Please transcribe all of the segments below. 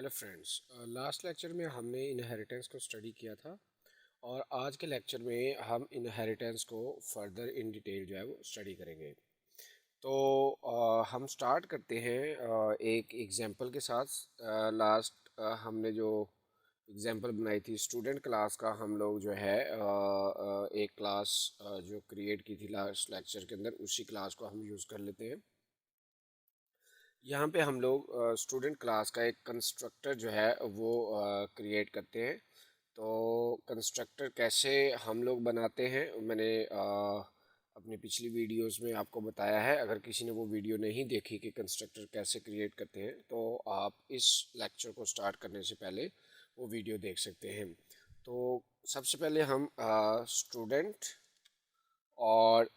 Hello friends, last lecture में हमने inheritance को स्टडी किया था और आज के लेक्चर में हम इनहेरिटेंस को फर्दर इन डिटेल जो है वो स्टडी करेंगे। तो हम स्टार्ट करते हैं एक एग्जांपल के साथ। लास्ट हमने जो एग्जांपल बनाई थी स्टूडेंट क्लास का, हम लोग जो है एक क्लास जो क्रिएट की थी लास्ट लेक्चर के अंदर, उसी क्लास को हम यूज़ कर लेते हैं। यहाँ पे हम लोग स्टूडेंट क्लास का एक कंस्ट्रक्टर जो है वो क्रिएट करते हैं। तो कंस्ट्रक्टर कैसे हम लोग बनाते हैं, मैंने अपनी पिछली वीडियोस में आपको बताया है। अगर किसी ने वो वीडियो नहीं देखी कि कंस्ट्रक्टर कैसे क्रिएट करते हैं, तो आप इस लेक्चर को स्टार्ट करने से पहले वो वीडियो देख सकते हैं। तो सबसे पहले हम स्टूडेंट और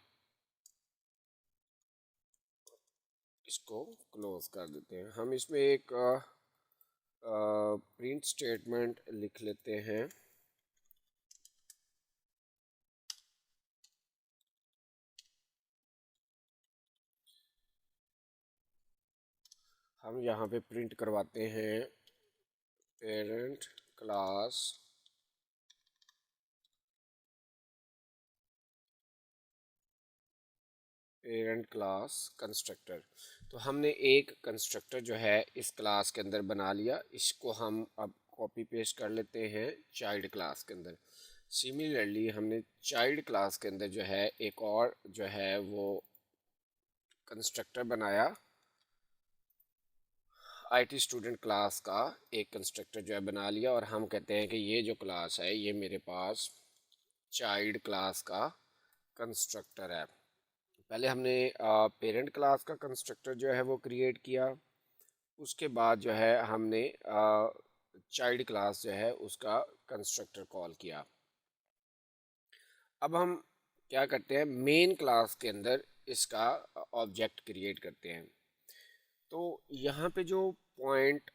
इसको क्लोज कर देते हैं। हम इसमें एक प्रिंट स्टेटमेंट लिख लेते हैं। हम यहाँ पे प्रिंट करवाते हैं पेरेंट क्लास कंस्ट्रक्टर। तो हमने एक कंस्ट्रक्टर जो है इस क्लास के अंदर बना लिया। इसको हम अब कॉपी पेस्ट कर लेते हैं चाइल्ड क्लास के अंदर। सिमिलरली हमने चाइल्ड क्लास के अंदर जो है एक और जो है वो कंस्ट्रक्टर बनाया। आईटी स्टूडेंट क्लास का एक कंस्ट्रक्टर जो है बना लिया और हम कहते हैं कि ये जो क्लास है ये मेरे पास चाइल्ड क्लास का कंस्ट्रक्टर है। पहले हमने पेरेंट क्लास का कंस्ट्रक्टर जो है वो क्रिएट किया। उसके बाद जो है हमने चाइल्ड क्लास जो है उसका कंस्ट्रक्टर कॉल किया। अब हम क्या करते हैं, मेन क्लास के अंदर इसका ऑब्जेक्ट क्रिएट करते हैं। तो यहाँ पे जो पॉइंट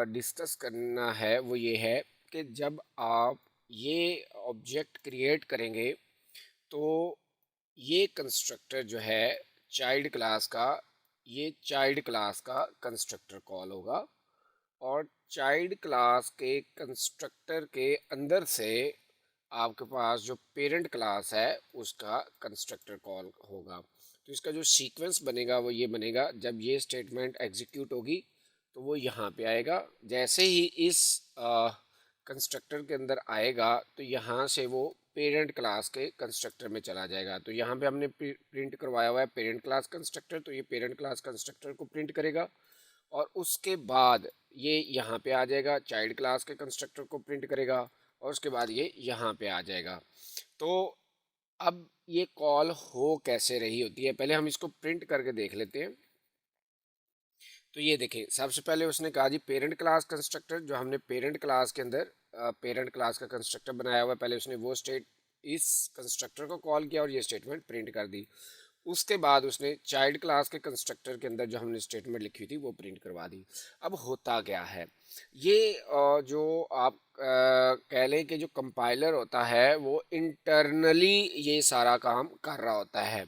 डिस्कस करना है वो ये है कि जब आप ये ऑब्जेक्ट क्रिएट करेंगे तो ये कंस्ट्रक्टर जो है चाइल्ड क्लास का, ये चाइल्ड क्लास का कंस्ट्रक्टर कॉल होगा और चाइल्ड क्लास के कंस्ट्रक्टर के अंदर से आपके पास जो पेरेंट क्लास है उसका कंस्ट्रक्टर कॉल होगा। तो इसका जो सीक्वेंस बनेगा वो ये बनेगा, जब ये स्टेटमेंट एग्जीक्यूट होगी तो वो यहाँ पे आएगा। जैसे ही इस कंस्ट्रक्टर के अंदर आएगा तो यहाँ से वो पेरेंट क्लास के कंस्ट्रक्टर में चला जाएगा। तो यहाँ पे हमने प्रिंट करवाया हुआ है पेरेंट क्लास कंस्ट्रक्टर, तो ये पेरेंट क्लास कंस्ट्रक्टर को प्रिंट करेगा और उसके बाद ये यहाँ पे आ जाएगा, चाइल्ड क्लास के कंस्ट्रक्टर को प्रिंट करेगा और उसके बाद ये यहाँ पे आ जाएगा। तो अब ये कॉल हो कैसे रही होती है, पहले हम इसको प्रिंट करके देख लेते हैं। तो ये देखें, सबसे पहले उसने कहा जी पेरेंट क्लास कंस्ट्रक्टर, जो हमने पेरेंट क्लास के अंदर पेरेंट क्लास का कंस्ट्रक्टर बनाया हुआ है, पहले उसने वो स्टेट इस कंस्ट्रक्टर को कॉल किया और ये स्टेटमेंट प्रिंट कर दी। उसके बाद उसने चाइल्ड क्लास के कंस्ट्रक्टर के अंदर जो हमने स्टेटमेंट लिखी थी वो प्रिंट करवा दी। अब होता क्या है, ये जो आप कह लें कि जो कंपाइलर होता है वो इंटरनली ये सारा काम कर रहा होता है।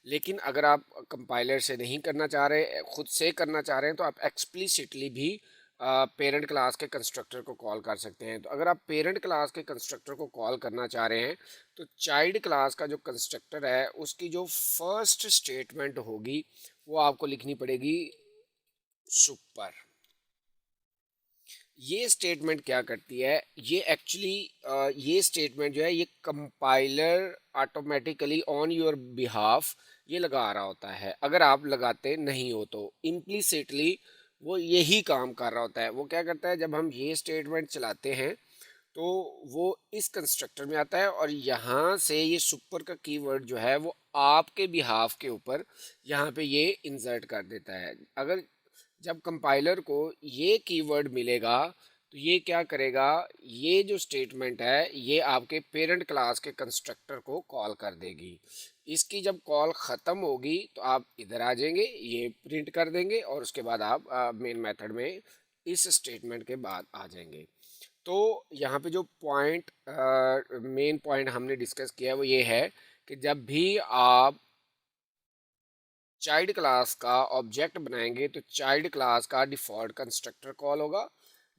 लेकिन अगर आप कंपाइलर से नहीं करना चाह रहे, खुद से करना चाह रहे हैं, तो आप एक्सप्लिसिटली भी पेरेंट क्लास के कंस्ट्रक्टर को कॉल कर सकते हैं। तो अगर आप पेरेंट क्लास के कंस्ट्रक्टर को कॉल करना चाह रहे हैं तो चाइल्ड क्लास का जो कंस्ट्रक्टर है उसकी जो फर्स्ट स्टेटमेंट होगी वो आपको लिखनी पड़ेगी सुपर। ये स्टेटमेंट क्या करती है, ये एक्चुअली ये स्टेटमेंट जो है ये compiler automatically on your behalf ये लगा रहा होता है। अगर आप लगाते नहीं हो तो इम्प्लिसिटली वो यही काम कर रहा होता है। वो क्या करता है, जब हम ये स्टेटमेंट चलाते हैं तो वो इस कंस्ट्रक्टर में आता है और यहाँ से ये सुपर का कीवर्ड जो है वो आपके बिहाफ के ऊपर यहाँ पे ये इंसर्ट कर देता है। अगर जब कंपाइलर को ये कीवर्ड मिलेगा तो ये क्या करेगा, ये जो स्टेटमेंट है ये आपके पेरेंट क्लास के कंस्ट्रक्टर को कॉल कर देगी। इसकी जब कॉल ख़त्म होगी तो आप इधर आ जाएंगे, ये प्रिंट कर देंगे और उसके बाद आप मेन मेथड में इस स्टेटमेंट के बाद आ जाएंगे। तो यहाँ पे जो पॉइंट मेन पॉइंट हमने डिस्कस किया है वो ये है कि जब भी आप चाइल्ड क्लास का ऑब्जेक्ट बनाएंगे तो चाइल्ड क्लास का डिफ़ॉल्ट कंस्ट्रक्टर कॉल होगा।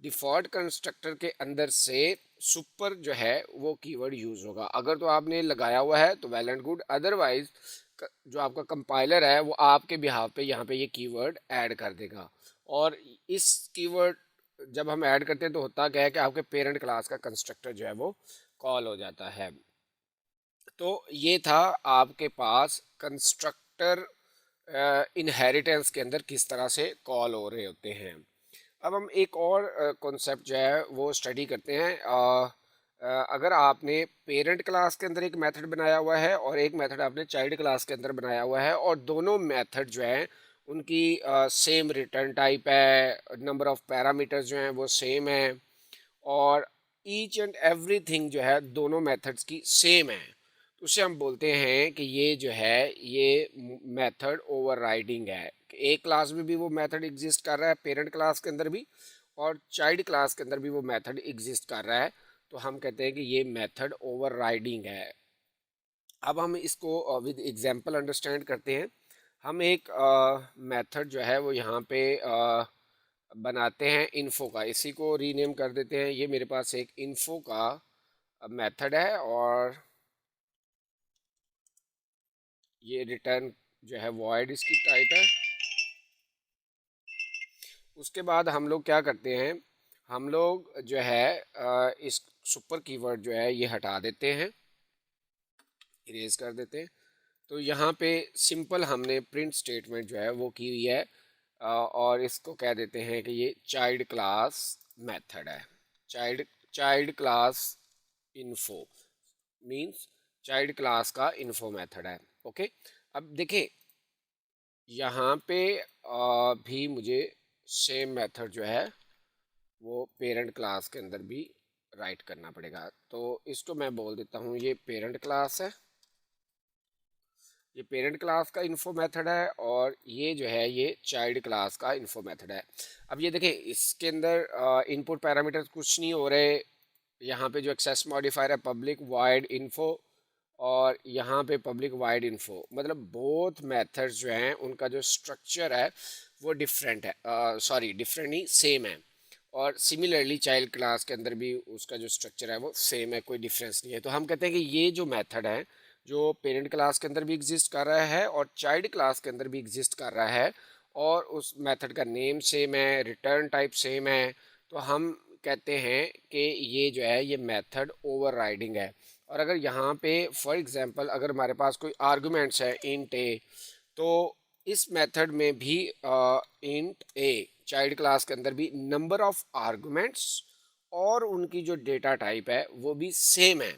डिफ़ॉल्ट कंस्ट्रक्टर के अंदर से सुपर जो है वो कीवर्ड यूज़ होगा। अगर तो आपने लगाया हुआ है तो वेल एंड गुड, अदरवाइज जो आपका कंपाइलर है वो आपके बिहाफ पे यहाँ पे ये कीवर्ड ऐड कर देगा। और इस कीवर्ड जब हम ऐड करते हैं तो होता क्या है कि आपके पेरेंट क्लास का कंस्ट्रक्टर जो है वो कॉल हो जाता है। तो ये था आपके पास कंस्ट्रक्टर इनहेरिटेंस के अंदर किस तरह से कॉल हो रहे होते हैं। अब हम एक और कॉन्सेप्ट जो है वो स्टडी करते हैं। अगर आपने पेरेंट क्लास के अंदर एक मेथड बनाया हुआ है और एक मेथड आपने चाइल्ड क्लास के अंदर बनाया हुआ है और दोनों मेथड जो हैं उनकी सेम रिटर्न टाइप है, नंबर ऑफ पैरामीटर्स जो हैं वो सेम है और ईच एंड एवरीथिंग जो है दोनों मेथड्स की सेम है, तो उसे हम बोलते हैं कि ये जो है ये मेथड ओवरराइडिंग है। एक क्लास में भी वो मेथड एग्जिस्ट कर रहा है, पेरेंट क्लास के अंदर भी, और चाइल्ड क्लास के अंदर भी वो मेथड एग्जिस्ट कर रहा है, तो हम कहते हैं कि ये मेथड ओवरराइडिंग है। अब हम इसको विद एग्जांपल अंडरस्टैंड करते हैं। हम एक मेथड जो है वो यहाँ पे बनाते हैं इन्फो का, इसी को रीनेम कर देते हैं। ये मेरे पास एक इन्फो का मेथड है और ये रिटर्न जो है वॉइड इसकी टाइप है। उसके बाद हम लोग क्या करते हैं, हम लोग जो है इस सुपर कीवर्ड जो है ये हटा देते हैं, इरेज कर देते हैं। तो यहाँ पे सिंपल हमने प्रिंट स्टेटमेंट जो है वो की हुई है और इसको कह देते हैं कि ये चाइल्ड क्लास मेथड है। Child child class info means child class का इन्फो मेथड है। ओके, अब देखें यहाँ पे भी मुझे सेम मेथड जो है वो पेरेंट क्लास के अंदर भी राइट करना पड़ेगा। तो इसको मैं बोल देता हूँ ये पेरेंट क्लास है, ये पेरेंट क्लास का इन्फो मेथड है और ये जो है ये चाइल्ड क्लास का इन्फो मेथड है। अब ये देखें इसके अंदर इनपुट पैरामीटर्स कुछ नहीं हो रहे। यहाँ पे जो एक्सेस मॉडिफायर है पब्लिक वाइड इन्फो और यहाँ पे पब्लिक वाइड इन्फो, मतलब बोथ मेथड्स जो हैं उनका जो स्ट्रक्चर है वो डिफरेंट है, सॉरी डिफरेंट नहीं सेम है। और सिमिलरली चाइल्ड क्लास के अंदर भी उसका जो स्ट्रक्चर है वो सेम है, कोई डिफरेंस नहीं है। तो हम कहते हैं कि ये जो मेथड है जो पेरेंट क्लास के अंदर भी एग्जिस्ट कर रहा है और चाइल्ड क्लास के अंदर भी एग्जिस्ट कर रहा है और उस मेथड का नेम सेम है, रिटर्न टाइप सेम है, तो हम कहते हैं कि ये जो है ये मेथड ओवरराइडिंग है। और अगर यहाँ पे फॉर एग्जांपल अगर हमारे पास कोई आर्गुमेंट्स है इंट ए, तो इस मेथड में भी इंट ए चाइल्ड क्लास के अंदर भी नंबर ऑफ आर्गुमेंट्स और उनकी जो डेटा टाइप है वो भी सेम है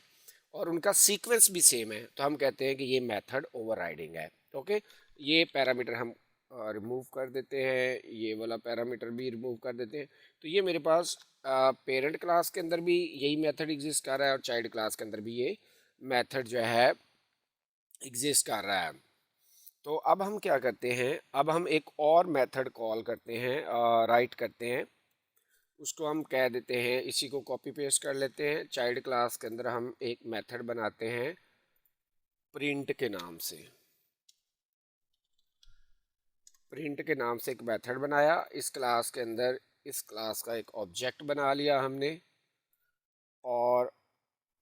और उनका सीक्वेंस भी सेम है, तो हम कहते हैं कि ये मेथड ओवरराइडिंग है। ओके, ये पैरामीटर हम रिमूव कर देते हैं, ये वाला पैरामीटर भी रिमूव कर देते हैं। तो ये मेरे पास पेरेंट क्लास के अंदर भी यही मेथड एग्जिस्ट कर रहा है और चाइल्ड क्लास के अंदर भी ये मेथड जो है एग्जिस्ट कर रहा है। तो अब हम क्या करते हैं, अब हम एक और मेथड कॉल करते हैं, राइट करते हैं, उसको हम कह देते हैं, इसी को कॉपी पेस्ट कर लेते हैं। चाइल्ड क्लास के अंदर हम एक मेथड बनाते हैं प्रिंट के नाम से। प्रिंट के नाम से एक मेथड बनाया, इस क्लास के अंदर इस क्लास का एक ऑब्जेक्ट बना लिया हमने और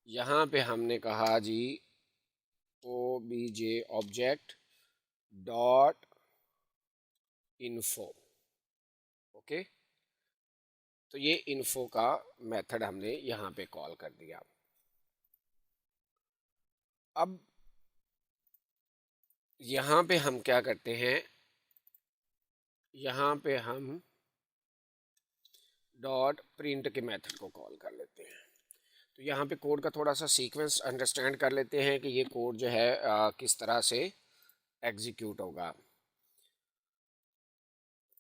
यहाँ पे हमने कहा जी obj object dot info. Okay, तो ये इन्फो का मेथड हमने यहाँ पे कॉल कर दिया। अब यहाँ पे हम क्या करते हैं, यहाँ पे हम डॉट प्रिंट के मेथड को कॉल कर लेते हैं। तो यहाँ पे कोड का थोड़ा सा सीक्वेंस अंडरस्टैंड कर लेते हैं कि ये कोड जो है किस तरह से एग्जीक्यूट होगा।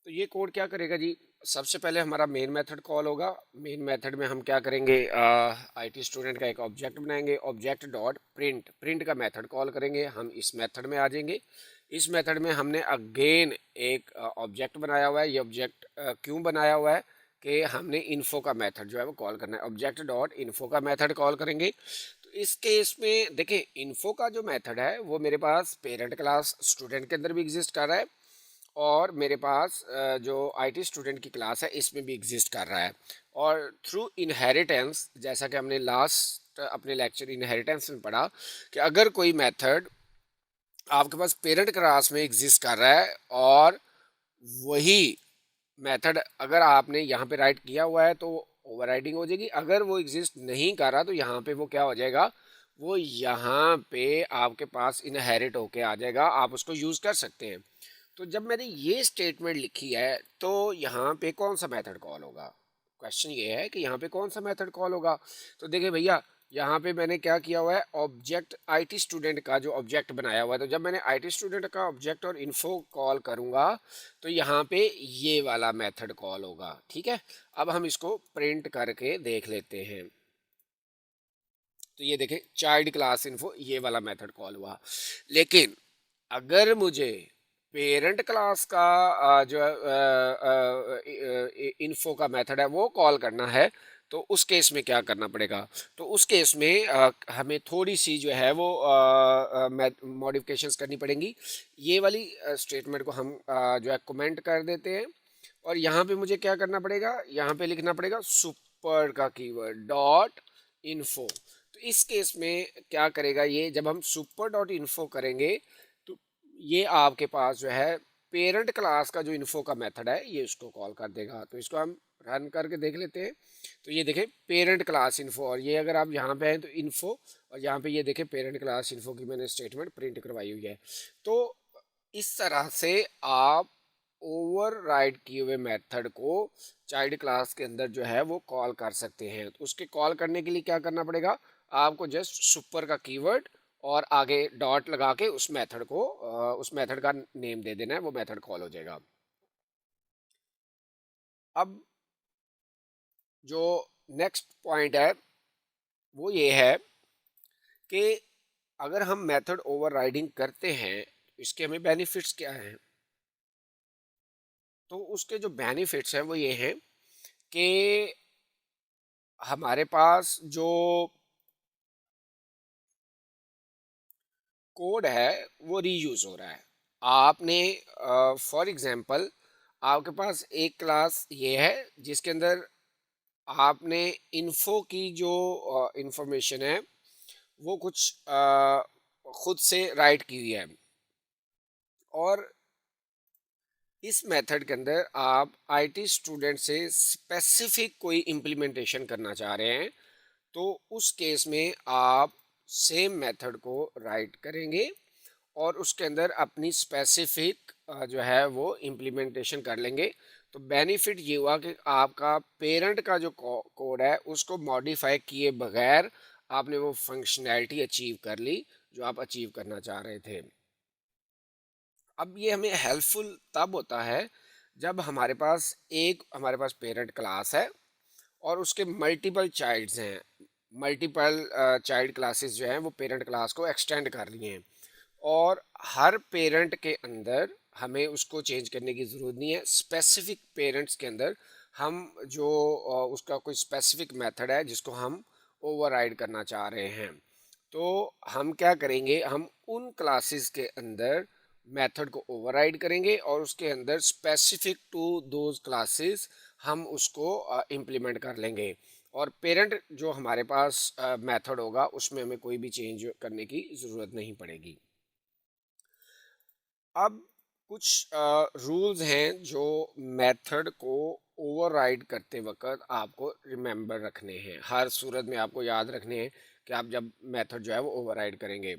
तो ये कोड क्या करेगा जी, सबसे पहले हमारा मेन मेथड कॉल होगा। मेन मेथड में हम क्या करेंगे, आईटी स्टूडेंट का एक ऑब्जेक्ट बनाएंगे, ऑब्जेक्ट डॉट प्रिंट, प्रिंट का मेथड कॉल करेंगे। हम इस मेथड में आ जाएंगे। इस मेथड में हमने अगेन एक ऑब्जेक्ट बनाया हुआ है। ये ऑब्जेक्ट क्यों बनाया हुआ है कि हमने इन्फो का मेथड जो है वो कॉल करना है, ऑब्जेक्ट डॉट इन्फो का मेथड कॉल करेंगे। तो इस केस में देखें इन्फो का जो मेथड है वो मेरे पास पेरेंट क्लास स्टूडेंट के अंदर भी एग्जिस्ट कर रहा है और मेरे पास जो आईटी स्टूडेंट की क्लास है इसमें भी एग्जिस्ट कर रहा है। और थ्रू इनहेरिटेंस, जैसा कि हमने लास्ट अपने लेक्चर इनहेरिटेंस में पढ़ा कि अगर कोई मेथड आपके पास पेरेंट क्लास में एग्जिस्ट कर रहा है और वही मेथड अगर आपने यहाँ पे राइट किया हुआ है तो ओवरराइडिंग हो जाएगी। अगर वो एग्जिस्ट नहीं कर रहा तो यहाँ पे वो क्या हो जाएगा, वो यहाँ पे आपके पास इनहेरिट होके आ जाएगा, आप उसको यूज़ कर सकते हैं। तो जब मैंने ये स्टेटमेंट लिखी है तो यहाँ पे कौन सा मेथड कॉल होगा, क्वेश्चन ये है कि यहाँ पे कौन सा मेथड कॉल होगा। तो देखिए भैया, यहाँ पे मैंने क्या किया हुआ है, ऑब्जेक्ट आईटी स्टूडेंट का जो ऑब्जेक्ट बनाया हुआ है। तो जब मैंने आईटी स्टूडेंट का ऑब्जेक्ट और इन्फो कॉल करूँगा तो यहाँ पे ये वाला मेथड कॉल होगा। ठीक है, अब हम इसको प्रिंट करके देख लेते हैं। तो ये देखें, चाइल्ड क्लास इन्फो, ये वाला मेथड कॉल हुआ। लेकिन अगर मुझे पेरेंट क्लास का जो इन्फो का मेथड है वो कॉल करना है, तो उस केस में क्या करना पड़ेगा। तो उस केस में हमें थोड़ी सी जो है वो मॉडिफिकेशंस करनी पड़ेंगी। ये वाली स्टेटमेंट को हम जो है कमेंट कर देते हैं और यहाँ पे मुझे क्या करना पड़ेगा, यहाँ पे लिखना पड़ेगा सुपर का कीवर्ड डॉट इन्फो। तो इस केस में क्या करेगा ये, जब हम सुपर डॉट इन्फो करेंगे तो ये आपके पास जो है पेरेंट क्लास का जो इन्फो का मेथड है ये उसको कॉल कर देगा। तो इसको हम रन करके देख लेते हैं। तो ये देखें पेरेंट क्लास इन्फो, और ये अगर आप यहाँ पे हैं तो इन्फो, और यहाँ पे ये देखें पेरेंट क्लास इन्फो की मैंने स्टेटमेंट प्रिंट करवाई हुई है। तो इस तरह से आप ओवरराइड किए हुए मेथड को चाइल्ड क्लास के अंदर जो है वो कॉल कर सकते हैं। तो उसके कॉल करने के लिए क्या करना पड़ेगा, आपको जस्ट सुपर का कीवर्ड और आगे डॉट लगा के उस मेथड को उस मेथड का नेम दे देना है, वो मेथड कॉल हो जाएगा। अब जो नेक्स्ट पॉइंट है वो ये है कि अगर हम मेथड ओवरराइडिंग करते हैं तो इसके हमें बेनिफिट्स क्या हैं। तो उसके जो बेनिफिट्स हैं वो ये हैं कि हमारे पास जो कोड है वो रीयूज हो रहा है। आपने फॉर एग्जांपल आपके पास एक क्लास ये है जिसके अंदर आपने इन्फो की जो इंफॉर्मेशन है वो कुछ खुद से राइट की हुई है, और इस मेथड के अंदर आप आईटी स्टूडेंट से स्पेसिफिक कोई इम्प्लीमेंटेशन करना चाह रहे हैं। तो उस केस में आप सेम मेथड को राइट करेंगे और उसके अंदर अपनी स्पेसिफिक जो है वो इम्प्लीमेंटेशन कर लेंगे। तो बेनिफिट ये हुआ कि आपका पेरेंट का जो कोड है उसको मॉडिफाई किए बगैर आपने वो फंक्शनैलिटी अचीव कर ली जो आप अचीव करना चाह रहे थे। अब ये हमें हेल्पफुल तब होता है जब हमारे पास पेरेंट क्लास है और उसके मल्टीपल चाइल्ड्स हैं। मल्टीपल चाइल्ड क्लासेस जो हैं वो पेरेंट क्लास को एक्सटेंड कर रही हैं, और हर पेरेंट के अंदर हमें उसको चेंज करने की ज़रूरत नहीं है। स्पेसिफिक पेरेंट्स के अंदर हम जो उसका कोई स्पेसिफिक मेथड है जिसको हम ओवरराइड करना चाह रहे हैं, तो हम क्या करेंगे, हम उन क्लासेस के अंदर मेथड को ओवरराइड करेंगे और उसके अंदर स्पेसिफिक टू दोज क्लासेस हम उसको इम्प्लीमेंट कर लेंगे। और पेरेंट जो हमारे पास मेथड होगा उसमें हमें कोई भी चेंज करने की ज़रूरत नहीं पड़ेगी। अब कुछ रूल्स हैं जो मेथड को ओवरराइड करते वक्त आपको रिमेंबर रखने हैं, हर सूरत में आपको याद रखने हैं कि आप जब मेथड जो है वो ओवरराइड करेंगे।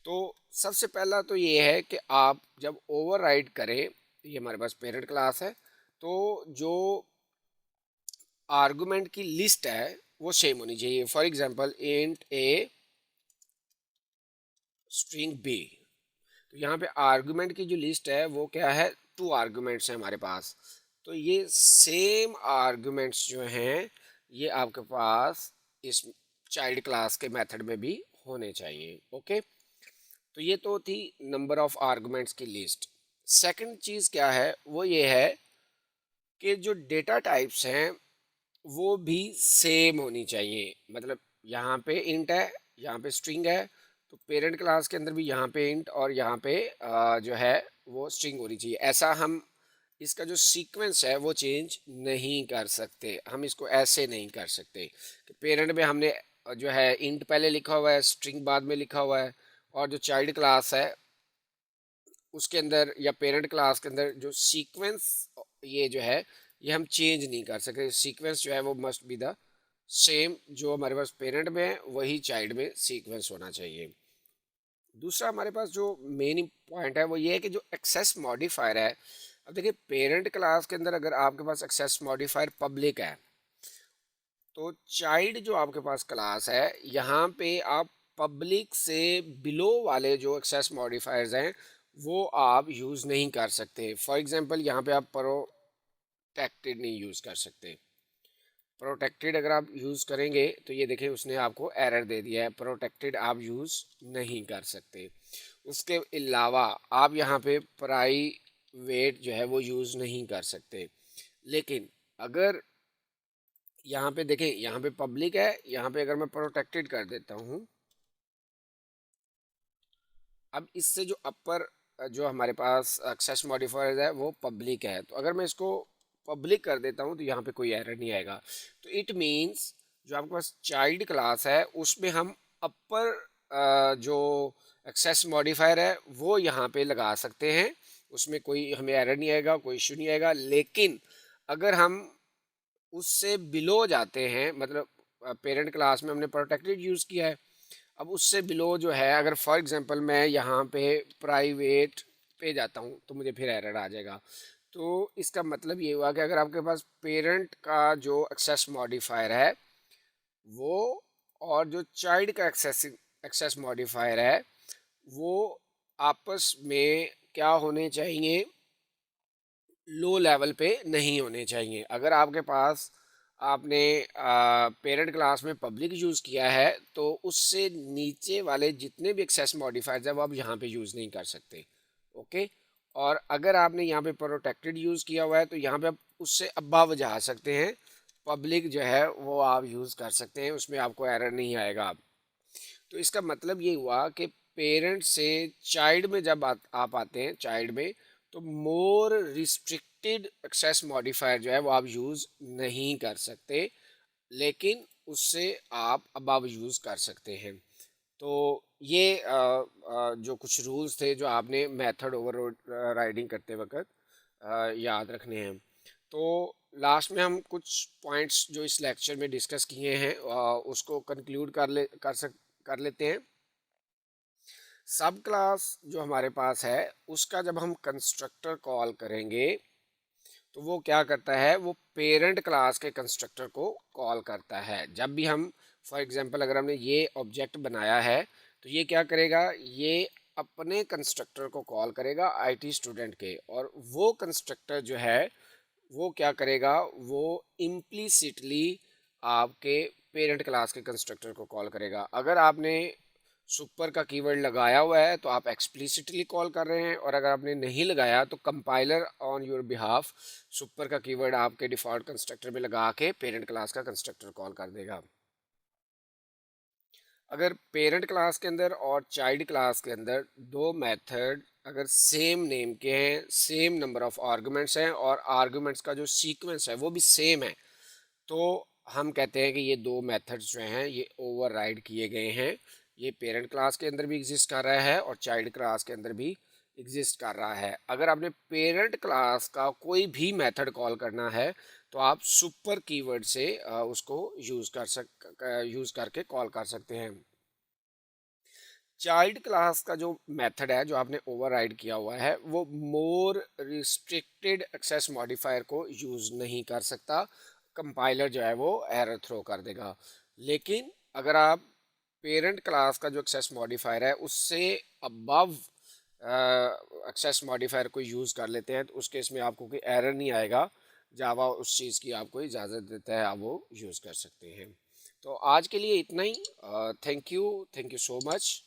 तो सबसे पहला तो ये है कि आप जब ओवरराइड करें, ये हमारे पास पेरेंट क्लास है, तो जो आर्गुमेंट की लिस्ट है वो सेम होनी चाहिए। For example int a string b, तो यहाँ पे आर्गुमेंट की जो लिस्ट है वो क्या है, 2 आर्गुमेंट्स हैं हमारे पास। तो ये सेम आर्गुमेंट्स जो हैं ये आपके पास इस चाइल्ड क्लास के मेथड में भी होने चाहिए। ओके, तो ये तो थी नंबर ऑफ आर्गुमेंट्स की लिस्ट। सेकंड चीज़ क्या है वो ये है कि जो डेटा टाइप्स हैं वो भी सेम होनी चाहिए। मतलब यहाँ पे इंट है, यहाँ पे स्ट्रिंग है, तो पेरेंट क्लास के अंदर भी यहाँ पे इंट और यहाँ पे जो है वो स्ट्रिंग होनी चाहिए। ऐसा हम इसका जो सीक्वेंस है वो चेंज नहीं कर सकते। हम इसको ऐसे नहीं कर सकते कि पेरेंट में हमने जो है इंट पहले लिखा हुआ है, स्ट्रिंग बाद में लिखा हुआ है, और जो चाइल्ड क्लास है उसके अंदर या पेरेंट क्लास के अंदर जो सीक्वेंस ये जो है ये हम चेंज नहीं कर सकते। सीक्वेंस जो है वो मस्ट बी द सेम, जो हमारे पास पेरेंट में है वही चाइल्ड में सीक्वेंस होना चाहिए। दूसरा हमारे पास जो मेन पॉइंट है वो ये है कि जो एक्सेस मॉडिफायर है, अब देखिए पेरेंट क्लास के अंदर अगर आपके पास एक्सेस मॉडिफायर पब्लिक है तो चाइल्ड जो आपके पास क्लास है यहाँ पे आप पब्लिक से बिलो वाले जो एक्सेस मॉडिफायर्स हैं वो आप यूज़ नहीं कर सकते। फॉर एग्जांपल यहाँ पे आप प्रोटेक्टेड नहीं यूज़ कर सकते। प्रोटेक्टेड अगर आप यूज़ करेंगे तो ये देखिए उसने आपको एरर दे दिया है, प्रोटेक्टेड आप यूज़ नहीं कर सकते। उसके अलावा आप यहाँ पे प्राइवेट जो है वो यूज़ नहीं कर सकते। लेकिन अगर यहाँ पे देखें, यहाँ पे पब्लिक है, यहाँ पे अगर मैं प्रोटेक्टेड कर देता हूँ, अब इससे जो अपर जो हमारे पास एक्सेस मॉडिफायर है वो पब्लिक है, तो अगर मैं इसको पब्लिक कर देता हूँ तो यहाँ पे कोई एरर नहीं आएगा। तो इट मीन्स जो आपके पास चाइल्ड क्लास है उसमें हम अपर जो एक्सेस मॉडिफायर है वो यहाँ पे लगा सकते हैं, उसमें कोई हमें एरर नहीं आएगा, कोई इशू नहीं आएगा। लेकिन अगर हम उससे बिलो जाते हैं, मतलब पेरेंट क्लास में हमने प्रोटेक्टेड यूज़ किया है, अब उससे बिलो जो है अगर फॉर एग्जांपल मैं यहाँ पे प्राइवेट पे जाता हूँ तो मुझे फिर एरर आ जाएगा। तो इसका मतलब ये हुआ कि अगर आपके पास पेरेंट का जो एक्सेस मॉडिफायर है वो और जो चाइल्ड का एक्सेस मॉडिफायर है वो आपस में क्या होने चाहिए, लो लेवल पे नहीं होने चाहिए। अगर आपके पास आपने पेरेंट क्लास में पब्लिक यूज़ किया है तो उससे नीचे वाले जितने भी एक्सेस मॉडिफायर्स हैं वो आप यहाँ पे यूज़ नहीं कर सकते। ओके, और अगर आपने यहाँ पे प्रोटेक्टेड यूज़ किया हुआ है तो यहाँ पे आप उससे अबव जा सकते हैं, पब्लिक जो है वो आप यूज़ कर सकते हैं, उसमें आपको एरर नहीं आएगा। तो इसका मतलब ये हुआ कि पेरेंट से चाइल्ड में जब आप आते हैं चाइल्ड में, तो मोर रिस्ट्रिक्टेड एक्सेस मॉडिफायर जो है वो आप यूज़ नहीं कर सकते, लेकिन उससे आप अबव यूज़ कर सकते हैं। तो ये जो कुछ रूल्स थे जो आपने मेथड ओवर राइडिंग करते वक्त याद रखने हैं। तो लास्ट में हम कुछ पॉइंट्स जो इस लेक्चर में डिस्कस किए हैं उसको कंक्लूड कर लेते हैं। सब क्लास जो हमारे पास है उसका जब हम कंस्ट्रक्टर कॉल करेंगे तो वो क्या करता है, वो पेरेंट क्लास के कंस्ट्रक्टर को कॉल करता है। जब भी हम फॉर एग्जांपल अगर हमने ये ऑब्जेक्ट बनाया है तो ये क्या करेगा, ये अपने कंस्ट्रक्टर को कॉल करेगा आईटी स्टूडेंट के, और वो कंस्ट्रक्टर जो है वो क्या करेगा, वो इम्प्लिसिटली आपके पेरेंट क्लास के कंस्ट्रक्टर को कॉल करेगा। अगर आपने सुपर का कीवर्ड लगाया हुआ है तो आप एक्सप्लिसिटली कॉल कर रहे हैं, और अगर आपने नहीं लगाया तो compiler on your behalf super का कीवर्ड आपके डिफ़ॉल्ट कंस्ट्रक्टर में लगा के पेरेंट क्लास का कंस्ट्रक्टर कॉल कर देगा। अगर पेरेंट क्लास के अंदर और चाइल्ड क्लास के अंदर दो मेथड अगर सेम नेम के हैं, सेम नंबर ऑफ आर्गुमेंट्स हैं और आर्गुमेंट्स का जो सीक्वेंस है वो भी सेम है, तो हम कहते हैं कि ये दो मेथड्स जो हैं ये ओवरराइड किए गए हैं। ये पेरेंट क्लास के अंदर भी एग्जिस्ट कर रहा है और चाइल्ड क्लास के अंदर भी एग्जिस्ट कर रहा है। अगर आपने पेरेंट क्लास का कोई भी मेथड कॉल करना है तो आप सुपर कीवर्ड से उसको यूज़ करके कॉल कर सकते हैं। चाइल्ड क्लास का जो मेथड है जो आपने ओवरराइड किया हुआ है वो मोर रिस्ट्रिक्टेड एक्सेस मॉडिफायर को यूज़ नहीं कर सकता, कंपाइलर जो है वो एरर थ्रो कर देगा। लेकिन अगर आप पेरेंट क्लास का जो एक्सेस मॉडिफायर है उससे अबव एक्सेस मॉडिफायर को यूज़ कर लेते हैं तो उस केस में आपको कोई एरर नहीं आएगा। जावा उस चीज़ की आपको इजाज़त देता है, आप वो यूज़ कर सकते हैं। तो आज के लिए इतना ही। Thank you so much.